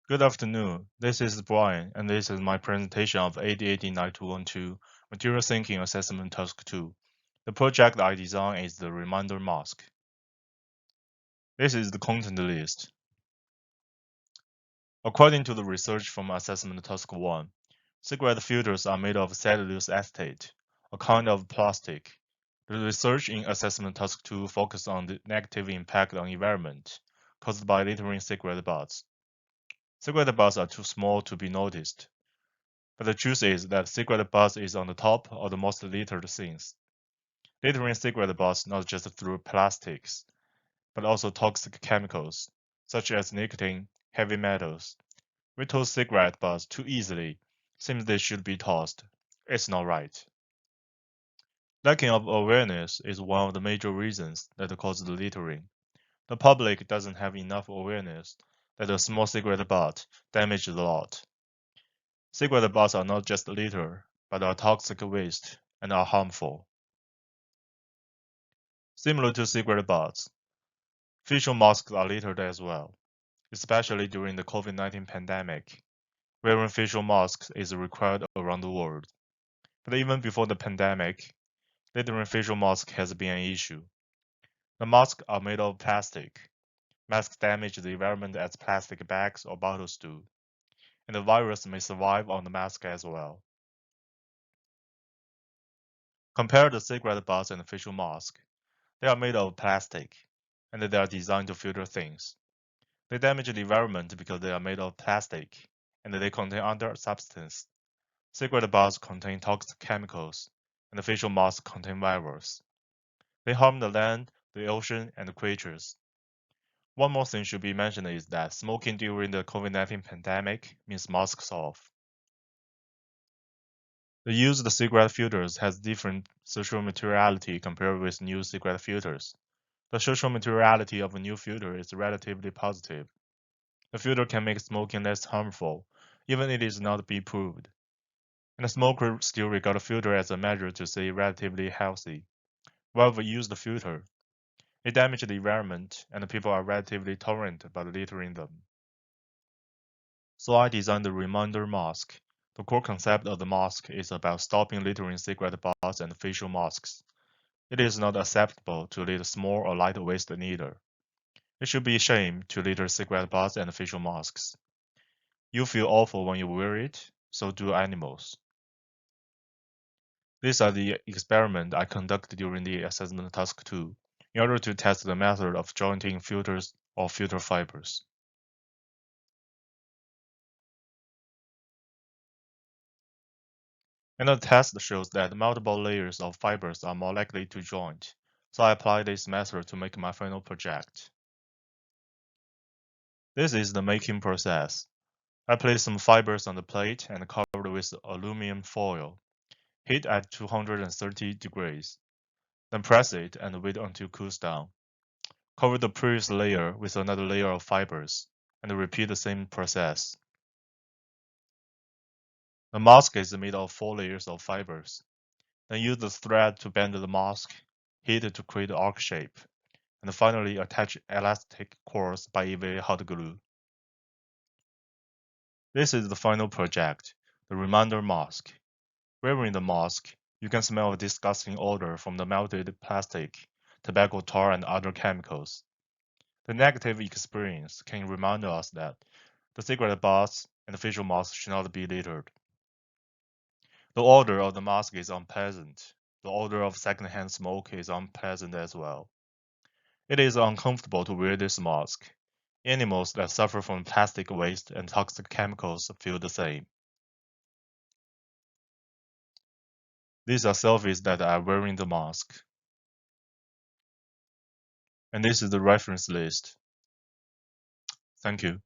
Good afternoon. This is Brian, and this is my presentation of ADAD9212 Material Thinking Assessment Task 2. The project I designed is the reminder mask. This is the content list. According to the research from Assessment Task 1, cigarette filters are made of cellulose acetate, a kind of plastic. The research in Assessment Task 2 focused on the negative impact on environment caused by littering cigarette butts. Cigarette butts are too small to be noticed. But the truth is that cigarette butts is on the top of the most littered things. Littering cigarette butts not just through plastics, but also toxic chemicals, such as nicotine, heavy metals. We toss cigarette butts too easily, seems they should be tossed. It's not right. Lacking of awareness is one of the major reasons that causes the littering. The public doesn't have enough awareness that a small cigarette butt damages a lot. Cigarette butts are not just litter, but are toxic waste and are harmful. Similar to cigarette butts, facial masks are littered as well, especially during the COVID-19 pandemic. Wearing facial masks is required around the world. But even before the pandemic, littering facial masks has been an issue. The masks are made of plastic. Masks damage the environment as plastic bags or bottles do, and the virus may survive on the mask as well. Compare the cigarette butts and facial mask. They are made of plastic, and they are designed to filter things. They damage the environment because they are made of plastic, and they contain other substances. Cigarette butts contain toxic chemicals, and the facial masks contain virus. They harm the land, the ocean, and the creatures. One more thing should be mentioned is that smoking during the COVID-19 pandemic means masks off. The used cigarette filters has different social materiality compared with new cigarette filters. The social materiality of a new filter is relatively positive. The filter can make smoking less harmful, even if it is not be proved. And the smoker still regard a filter as a measure to stay relatively healthy. While we use the filter, it damages the environment, and the people are relatively tolerant about littering them. So I designed the reminder mask. The core concept of the mask is about stopping littering cigarette butts and facial masks. It is not acceptable to litter small or light waste neither. It should be a shame to litter cigarette butts and facial masks. You feel awful when you wear it, so do animals. These are the experiments I conducted during the assessment task 2 in order to test the method of jointing filters or filter fibers. And the test shows that multiple layers of fibers are more likely to joint, so I applied this method to make my final project. This is the making process. I placed some fibers on the plate and covered with aluminum foil. Heat at 230 degrees. Then press it and wait until it cools down. Cover the previous layer with another layer of fibers, and repeat the same process. The mask is made of 4 layers of fibers. Then use the thread to bend the mask, heat it to create an arc shape, and finally attach elastic cords by EVA hot glue. This is the final project, the reminder mask. Wearing the mask, you can smell a disgusting odor from the melted plastic, tobacco tar, and other chemicals. The negative experience can remind us that the cigarette butts and the facial mask should not be littered. The odor of the mask is unpleasant. The odor of secondhand smoke is unpleasant as well. It is uncomfortable to wear this mask. Animals that suffer from plastic waste and toxic chemicals feel the same. These are selfies that are wearing the mask. And this is the reference list. Thank you.